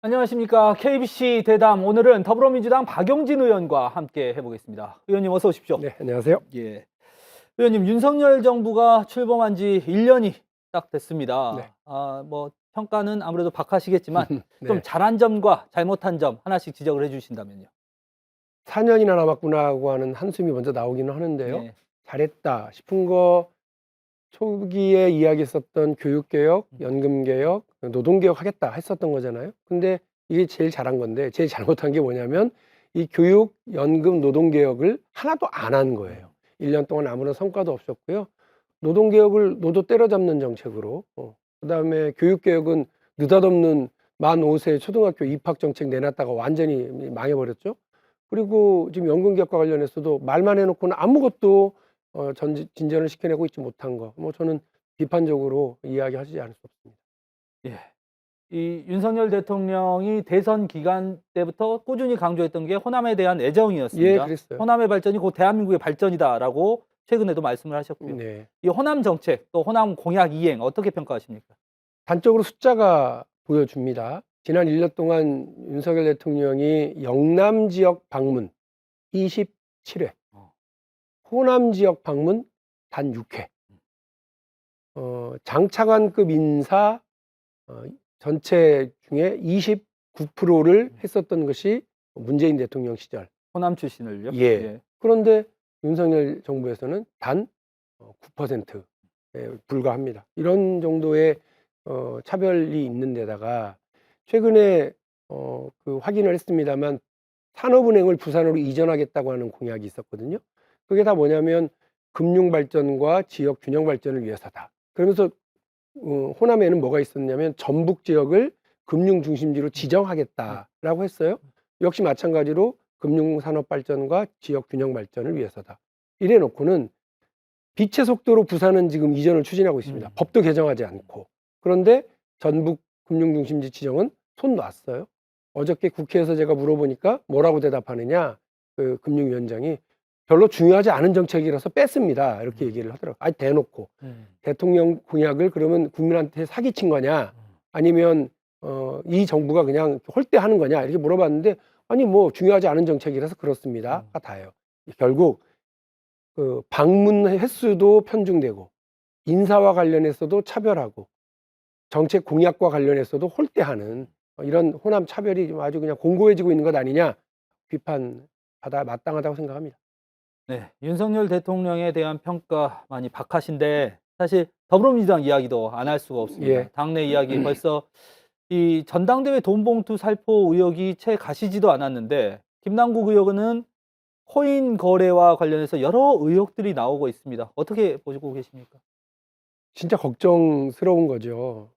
안녕하십니까. KBC 대담. 오늘은 더불어민주당 박용진 의원과 함께 해보겠습니다. 의원님 어서 오십시오. 네, 안녕하세요. 예. 의원님, 윤석열 정부가 출범한 지 1년이 딱 됐습니다. 네. 뭐 평가는 아무래도 박하시겠지만 좀 네. 잘한 점과 잘못한 점 하나씩 지적을 해주신다면요. 4년이나 남았구나 하고 하는 한숨이 먼저 나오기는 하는데요. 네. 잘했다 싶은 거 초기에 이야기했었던 교육개혁, 연금개혁, 노동개혁 하겠다 했었던 거잖아요. 근데 이게 제일 잘한 건데 제일 잘못한 게 뭐냐면 이 교육, 연금, 노동개혁을 하나도 안 한 거예요. 1년 동안 아무런 성과도 없었고요. 노동개혁을 노도 때려잡는 정책으로 그다음에 교육개혁은 느닷없는 만 5세 초등학교 입학정책 내놨다가 완전히 망해버렸죠. 그리고 지금 연금개혁과 관련해서도 말만 해놓고는 아무것도 진전을 시켜내고 있지 못한 거, 뭐 저는 비판적으로 이야기하지 않을 수 없습니다. 예. 이 윤석열 대통령이 대선 기간 때부터 꾸준히 강조했던 게 호남에 대한 예, 애정이었습니다. 그랬어요. 호남의 발전이 곧 대한민국의 발전이다라고 최근에도 말씀을 하셨고요. 네. 이 호남 정책 또 호남 공약 이행 어떻게 평가하십니까? 단적으로 숫자가 보여줍니다. 지난 1년 동안 윤석열 대통령이 영남 지역 방문 27회, 호남 지역 방문 단 6회, 장차관급 인사 전체 중에 29%를 했었던 것이 문재인 대통령 시절. 호남 출신을요? 예. 그런데 윤석열 정부에서는 단 9%에 불과합니다. 이런 정도의 차별이 있는 데다가 최근에 확인을 했습니다만 산업은행을 부산으로 이전하겠다고 하는 공약이 있었거든요. 그게 다 뭐냐면 금융 발전과 지역 균형 발전을 위해서다. 그러면서 호남에는 뭐가 있었냐면 전북 지역을 금융 중심지로 지정하겠다라고 했어요. 역시 마찬가지로 금융 산업 발전과 지역 균형 발전을 위해서다. 이래 놓고는 빛의 속도로 부산은 지금 이전을 추진하고 있습니다. 법도 개정하지 않고. 그런데 전북 금융 중심지 지정은 손 놨어요. 어저께 국회에서 제가 물어보니까 뭐라고 대답하느냐, 그 금융위원장이 별로 중요하지 않은 정책이라서 뺐습니다. 이렇게 얘기를 하더라고요. 아니, 대놓고. 대통령 공약을 그러면 국민한테 사기친 거냐, 아니면 이 정부가 그냥 홀대하는 거냐, 이렇게 물어봤는데, 아니, 뭐 중요하지 않은 정책이라서 그렇습니다가 다예요. 결국 그 방문 횟수도 편중되고 인사와 관련해서도 차별하고 정책 공약과 관련해서도 홀대하는 이런 호남 차별이 좀 아주 그냥 공고해지고 있는 것 아니냐, 비판받아 마땅하다고 생각합니다. 네. 윤석열 대통령에 대한 평가 많이 박하신데 사실 더불어민주당 이야기도 안 할 수가 없습니다. 예. 당내 이야기 벌써 이 전당대회 돈봉투 살포 의혹이 채 가시지도 않았는데 김남국 의원은 코인 거래와 관련해서 여러 의혹들이 나오고 있습니다. 어떻게 보시고 계십니까? 진짜 걱정스러운 거죠.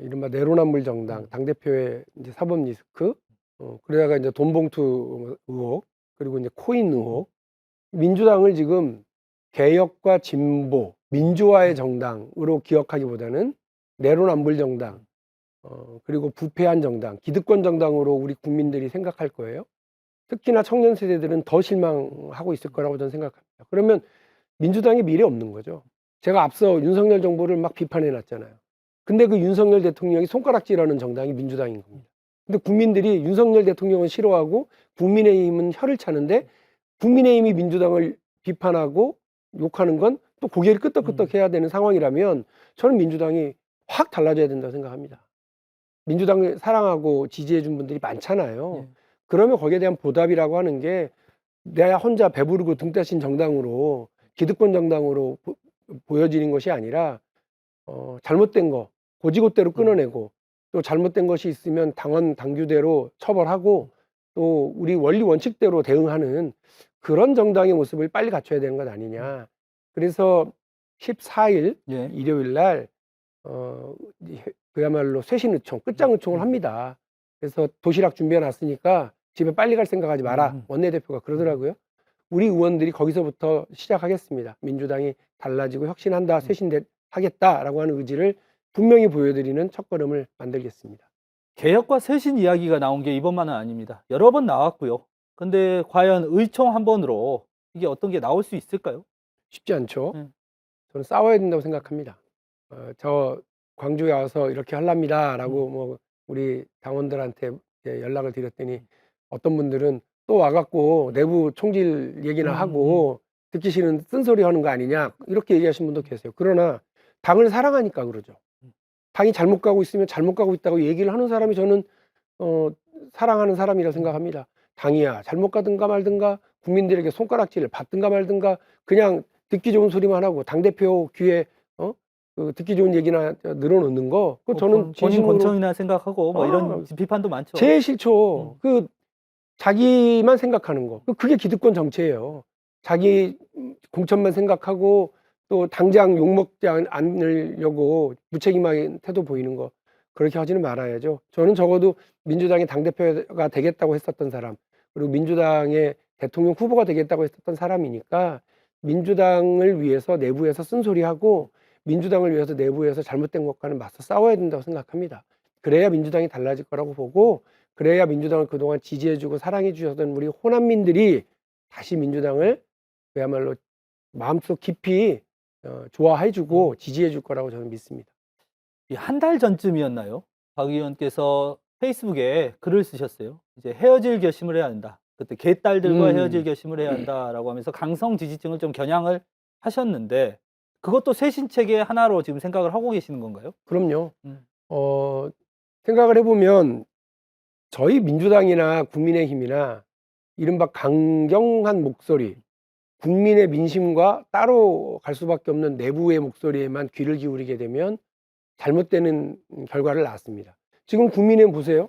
이른바 내로남불 정당, 당대표의 이제 사법 리스크, 그러다가 이제 돈봉투 의혹, 그리고 이제 코인 의혹. 민주당을 지금 개혁과 진보, 민주화의 정당으로 기억하기보다는 내로남불 정당, 그리고 부패한 정당, 기득권 정당으로 우리 국민들이 생각할 거예요. 특히나 청년 세대들은 더 실망하고 있을 거라고 저는 생각합니다. 그러면 민주당의 미래 없는 거죠. 제가 앞서 윤석열 정부를 막 비판해 놨잖아요. 근데 그 윤석열 대통령이 손가락질하는 정당이 민주당인 겁니다. 근데 국민들이 윤석열 대통령은 싫어하고 국민의힘은 혀를 차는데 국민의힘이 민주당을 비판하고 욕하는 건 또 고개를 끄덕끄덕 해야 되는 상황이라면 저는 민주당이 확 달라져야 된다고 생각합니다. 민주당을 사랑하고 지지해 준 분들이 많잖아요. 그러면 거기에 대한 보답이라고 하는 게 내가 혼자 배부르고 등 따신 정당으로, 기득권 정당으로 보여지는 것이 아니라 잘못된 거 고지고대로 끊어내고, 또 잘못된 것이 있으면 당원 당규대로 처벌하고, 또 우리 원리 원칙대로 대응하는 그런 정당의 모습을 빨리 갖춰야 되는 것 아니냐. 그래서 14일 예. 일요일 날 그야말로 쇄신의총, 끝장의총을 합니다. 그래서 도시락 준비해 놨으니까 집에 빨리 갈 생각하지 마라. 원내대표가 그러더라고요. 우리 의원들이 거기서부터 시작하겠습니다. 민주당이 달라지고 혁신한다, 쇄신하겠다라고 하는 의지를 분명히 보여드리는 첫걸음을 만들겠습니다. 개혁과 쇄신 이야기가 나온 게 이번만은 아닙니다. 여러 번 나왔고요. 근데 과연 의총 한 번으로 이게 어떤 게 나올 수 있을까요? 쉽지 않죠. 저는 싸워야 된다고 생각합니다. 저 광주에 와서 이렇게 하랍니다라고 뭐 우리 당원들한테 연락을 드렸더니 어떤 분들은 또 와갖고 내부 총질 얘기나 하고 듣기 싫은 쓴소리 하는 거 아니냐 이렇게 얘기하신 분도 계세요. 그러나 당을 사랑하니까 그러죠. 당이 잘못 가고 있으면 잘못 가고 있다고 얘기를 하는 사람이 저는 사랑하는 사람이라 생각합니다. 당이야 잘못 가든가 말든가 국민들에게 손가락질을 받든가 말든가 그냥 듣기 좋은 소리만 하고 당대표 귀에 그 듣기 좋은 얘기나 늘어놓는 거 그거 저는 본인 진심으로 권총이나 생각하고 뭐 이런 아, 비판도 많죠. 제일 싫죠. 그 자기만 생각하는 거. 그게 기득권 정치예요. 자기 공천만 생각하고 또 당장 욕먹지 않으려고 무책임한 태도 보이는 거. 그렇게 하지는 말아야죠. 저는 적어도 민주당의 당대표가 되겠다고 했었던 사람, 그리고 민주당의 대통령 후보가 되겠다고 했었던 사람이니까 민주당을 위해서 내부에서 쓴소리하고 민주당을 위해서 내부에서 잘못된 것과는 맞서 싸워야 된다고 생각합니다. 그래야 민주당이 달라질 거라고 보고 그래야 민주당을 그동안 지지해주고 사랑해주셨던 우리 호남민들이 다시 민주당을 그야말로 마음속 깊이 좋아해주고 지지해줄 거라고 저는 믿습니다. 한 달 전쯤이었나요? 박 의원께서 페이스북에 글을 쓰셨어요. 이제 헤어질 결심을 해야 한다. 그때 개딸들과 헤어질 결심을 해야 한다라고 하면서 강성 지지층을 좀 겨냥을 하셨는데 그것도 쇄신책의 하나로 지금 생각을 하고 계시는 건가요? 그럼요. 생각을 해보면 저희 민주당이나 국민의힘이나 이른바 강경한 목소리, 국민의 민심과 따로 갈 수밖에 없는 내부의 목소리에만 귀를 기울이게 되면 잘못되는 결과를 낳았습니다. 지금 국민의힘 보세요.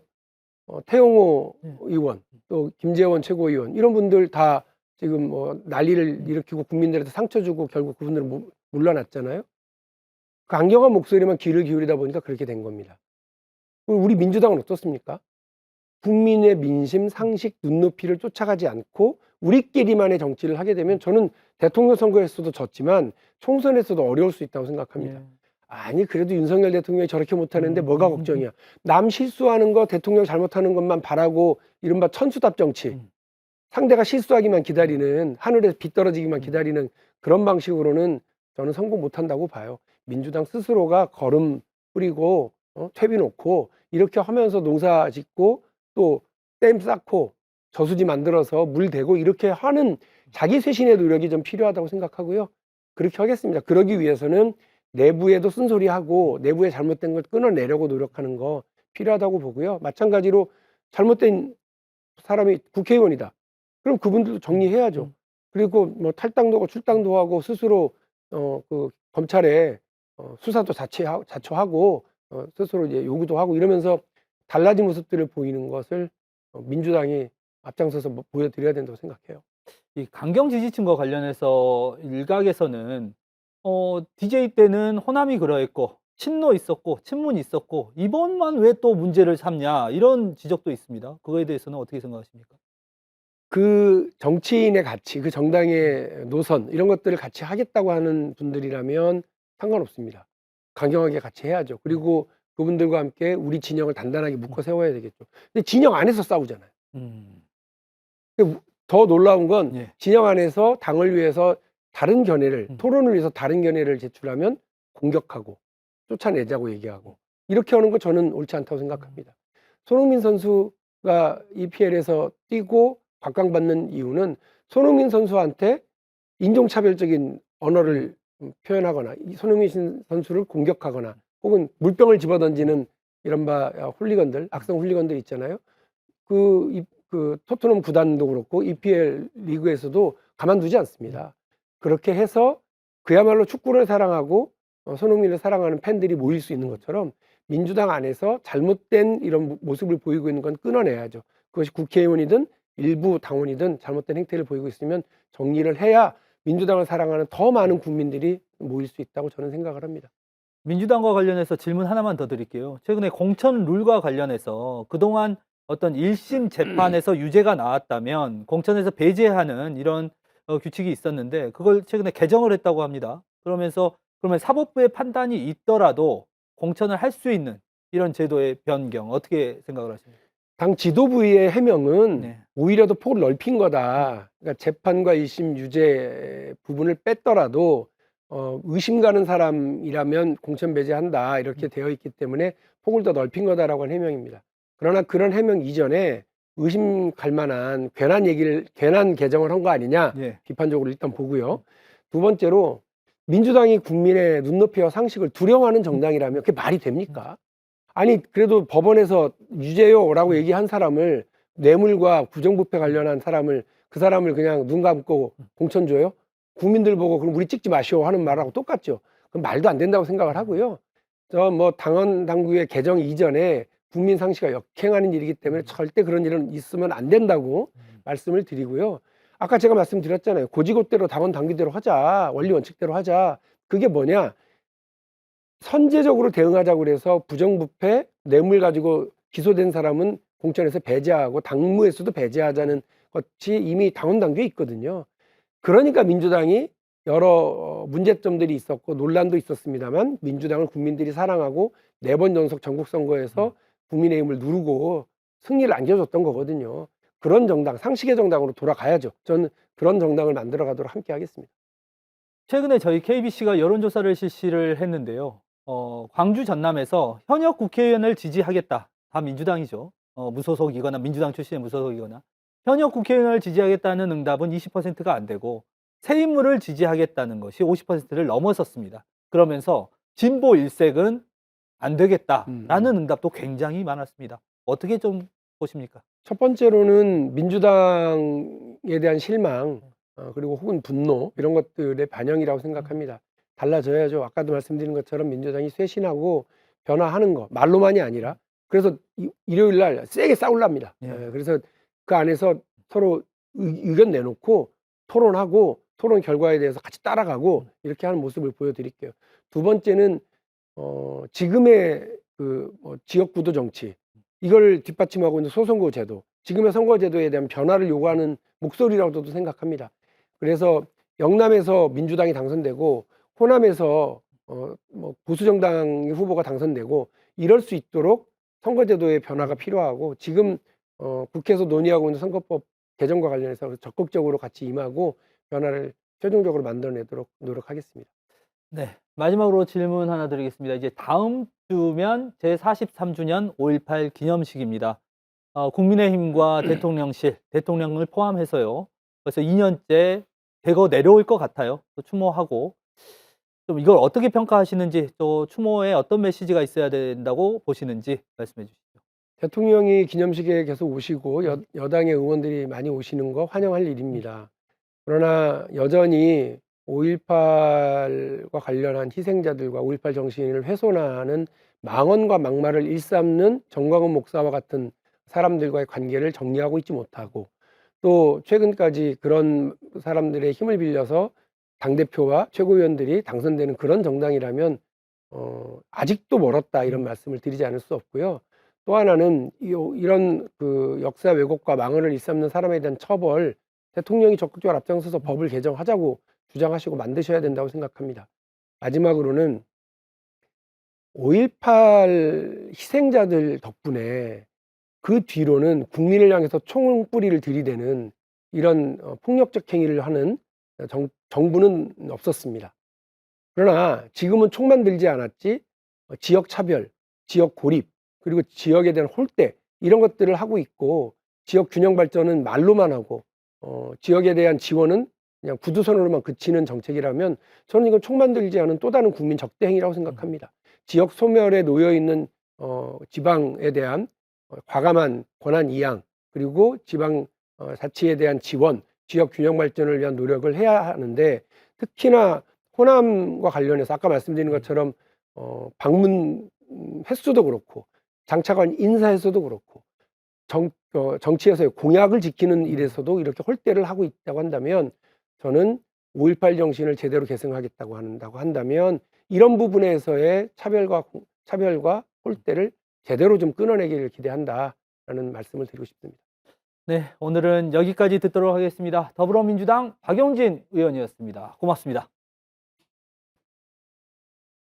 태영호 의원, 또 김재원 최고위원 이런 분들 다 지금 뭐 난리를 일으키고 국민들한테 상처 주고 결국 그분들은 물러났잖아요. 그 강경한 목소리만 귀를 기울이다 보니까 그렇게 된 겁니다. 우리 민주당은 어떻습니까? 국민의 민심, 상식, 눈높이를 쫓아가지 않고 우리끼리만의 정치를 하게 되면 저는 대통령 선거에서도 졌지만 총선에서도 어려울 수 있다고 생각합니다. 아니 그래도 윤석열 대통령이 저렇게 못하는데 뭐가 걱정이야. 남 실수하는 거 대통령 잘못하는 것만 바라고 이른바 천수답 정치. 상대가 실수하기만 기다리는 하늘에서 비 떨어지기만 기다리는 그런 방식으로는 저는 성공 못한다고 봐요. 민주당 스스로가 걸음 뿌리고 퇴비 놓고 이렇게 하면서 농사 짓고 또 댐 쌓고 저수지 만들어서 물 대고 이렇게 하는 자기 쇄신의 노력이 좀 필요하다고 생각하고요. 그렇게 하겠습니다. 그러기 위해서는 내부에도 쓴소리하고 내부에 잘못된 걸 끊어내려고 노력하는 거 필요하다고 보고요. 마찬가지로 잘못된 사람이 국회의원이다. 그럼 그분들도 정리해야죠. 그리고 뭐 탈당도 하고 출당도 하고 스스로 그 검찰에 수사도 자초하고 스스로 이제 요구도 하고 이러면서 달라진 모습들을 보이는 것을 민주당이 앞장서서 보여드려야 된다고 생각해요. 이 강경 지지층과 관련해서 일각에서는 DJ 때는 호남이 그러했고 친노 있었고 친문 있었고 이번만 왜 또 문제를 삼냐 이런 지적도 있습니다. 그거에 대해서는 어떻게 생각하십니까? 그 정치인의 가치, 그 정당의 노선 이런 것들을 같이 하겠다고 하는 분들이라면 상관없습니다. 강경하게 같이 해야죠. 그리고 그분들과 함께 우리 진영을 단단하게 묶어 세워야 되겠죠. 근데 진영 안에서 싸우잖아요. 더 놀라운 건 예. 진영 안에서 당을 위해서 다른 견해를 토론을 위해서 다른 견해를 제출하면 공격하고 쫓아내자고 얘기하고 이렇게 하는 거 저는 옳지 않다고 생각합니다. 손흥민 선수가 EPL에서 뛰고 각광받는 이유는 손흥민 선수한테 인종차별적인 언어를 표현하거나 손흥민 선수를 공격하거나 혹은 물병을 집어던지는 이른바 훌리건들, 악성 훌리건들 있잖아요. 그 토트넘 구단도 그렇고 EPL 리그에서도 가만두지 않습니다. 그렇게 해서 그야말로 축구를 사랑하고 손흥민을 사랑하는 팬들이 모일 수 있는 것처럼 민주당 안에서 잘못된 이런 모습을 보이고 있는 건 끊어내야죠. 그것이 국회의원이든 일부 당원이든 잘못된 행태를 보이고 있으면 정리를 해야 민주당을 사랑하는 더 많은 국민들이 모일 수 있다고 저는 생각을 합니다. 민주당과 관련해서 질문 하나만 더 드릴게요. 최근에 공천 룰과 관련해서 그동안 어떤 1심 재판에서 유죄가 나왔다면 공천에서 배제하는 이런 규칙이 있었는데 그걸 최근에 개정을 했다고 합니다. 그러면 사법부의 판단이 있더라도 공천을 할 수 있는 이런 제도의 변경 어떻게 생각을 하십니까? 당 지도부의 해명은 네. 오히려 더 폭을 넓힌 거다. 그러니까 재판과 1심 유죄 부분을 뺐더라도 의심 가는 사람이라면 공천 배제한다 이렇게 되어 있기 때문에 폭을 더 넓힌 거다라고 하는 해명입니다. 그러나 그런 해명 이전에 의심 갈 만한 괜한 개정을 한 거 아니냐 예. 비판적으로 일단 보고요. 두 번째로 민주당이 국민의 눈높이와 상식을 두려워하는 정당이라면 그게 말이 됩니까? 아니 그래도 법원에서 유죄요라고 얘기한 사람을 뇌물과 부정부패 관련한 사람을 그 사람을 그냥 눈 감고 공천 줘요? 국민들 보고 그럼 우리 찍지 마시오 하는 말하고 똑같죠. 그럼 말도 안 된다고 생각을 하고요. 저 뭐 당원 당규의 개정 이전에 국민 상식과 역행하는 일이기 때문에 절대 그런 일은 있으면 안 된다고 말씀을 드리고요. 아까 제가 말씀드렸잖아요. 고지고대로 당원 당규대로 하자. 원리 원칙대로 하자. 그게 뭐냐? 선제적으로 대응하자고 그래서 부정부패, 뇌물 가지고 기소된 사람은 공천에서 배제하고 당무에서도 배제하자는 것이 이미 당원 당규에 있거든요. 그러니까 민주당이 여러 문제점들이 있었고 논란도 있었습니다만 민주당을 국민들이 사랑하고 4번 연속 전국 선거에서 국민의힘을 누르고 승리를 안겨줬던 거거든요. 그런 정당, 상식의 정당으로 돌아가야죠. 저는 그런 정당을 만들어 가도록 함께 하겠습니다. 최근에 저희 KBC가 여론조사를 실시를 했는데요. 광주 전남에서 현역 국회의원을 지지하겠다. 다 민주당이죠. 무소속이거나 민주당 출신의 무소속이거나 현역 국회의원을 지지하겠다는 응답은 20%가 안 되고 새 인물을 지지하겠다는 것이 50%를 넘어섰습니다. 그러면서 진보 일색은 안 되겠다라는 응답도 굉장히 많았습니다. 어떻게 좀 보십니까? 첫 번째로는 민주당에 대한 실망, 그리고 혹은 분노 이런 것들의 반영이라고 생각합니다. 달라져야죠. 아까도 말씀드린 것처럼 민주당이 쇄신하고 변화하는 거 말로만이 아니라 그래서 일요일 날 세게 싸울랍니다. 예. 그래서 그 안에서 서로 의견 내놓고 토론하고 토론 결과에 대해서 같이 따라가고 이렇게 하는 모습을 보여드릴게요. 두 번째는 지금의 지역구도 정치 이걸 뒷받침하고 있는 소선거 제도, 지금의 선거제도에 대한 변화를 요구하는 목소리라고도 생각합니다. 그래서 영남에서 민주당이 당선되고 호남에서 보수정당 후보가 당선되고 이럴 수 있도록 선거제도의 변화가 필요하고 지금 국회에서 논의하고 있는 선거법 개정과 관련해서 적극적으로 같이 임하고 변화를 최종적으로 만들어내도록 노력하겠습니다. 네. 마지막으로 질문 하나 드리겠습니다. 이제 다음 주면 제43주년 5.18 기념식입니다. 국민의힘과 대통령실, 대통령을 포함해서요. 벌써 2년째 대거 내려올 것 같아요. 또 추모하고. 좀 이걸 어떻게 평가하시는지, 또 추모에 어떤 메시지가 있어야 된다고 보시는지 말씀해 주시죠. 대통령이 기념식에 계속 오시고 여당의 의원들이 많이 오시는 거 환영할 일입니다. 그러나 여전히 5.18과 관련한 희생자들과 5.18 정신을 훼손하는 망언과 막말을 일삼는 정광훈 목사와 같은 사람들과의 관계를 정리하고 있지 못하고 또 최근까지 그런 사람들의 힘을 빌려서 당대표와 최고위원들이 당선되는 그런 정당이라면 아직도 멀었다 이런 말씀을 드리지 않을 수 없고요. 또 하나는 이런 역사 왜곡과 망언을 일삼는 사람에 대한 처벌 대통령이 적극적으로 앞장서서 법을 개정하자고 주장하시고 만드셔야 된다고 생각합니다. 마지막으로는 5.18 희생자들 덕분에 그 뒤로는 국민을 향해서 총뿌리를 들이대는 이런 폭력적 행위를 하는 정부는 없었습니다. 그러나 지금은 총만 들지 않았지 지역 차별, 지역 고립, 그리고 지역에 대한 홀대 이런 것들을 하고 있고 지역 균형 발전은 말로만 하고 지역에 대한 지원은 그냥 구두선으로만 그치는 정책이라면 저는 이건 총만 들지 않은 또 다른 국민 적대 행위라고 생각합니다. 지역 소멸에 놓여 있는 지방에 대한 과감한 권한 이양 그리고 지방 자치에 대한 지원, 지역 균형 발전을 위한 노력을 해야 하는데 특히나 호남과 관련해서 아까 말씀드린 것처럼 방문 횟수도 그렇고 장차관 인사 횟수도 그렇고 정치에서의 공약을 지키는 일에서도 이렇게 홀대를 하고 있다고 한다면 저는 5.18 정신을 제대로 계승하겠다고 한다면 이런 부분에서의 차별과 홀대를 제대로 좀 끊어내기를 기대한다라는 말씀을 드리고 싶습니다. 네, 오늘은 여기까지 듣도록 하겠습니다. 더불어민주당 박용진 의원이었습니다. 고맙습니다.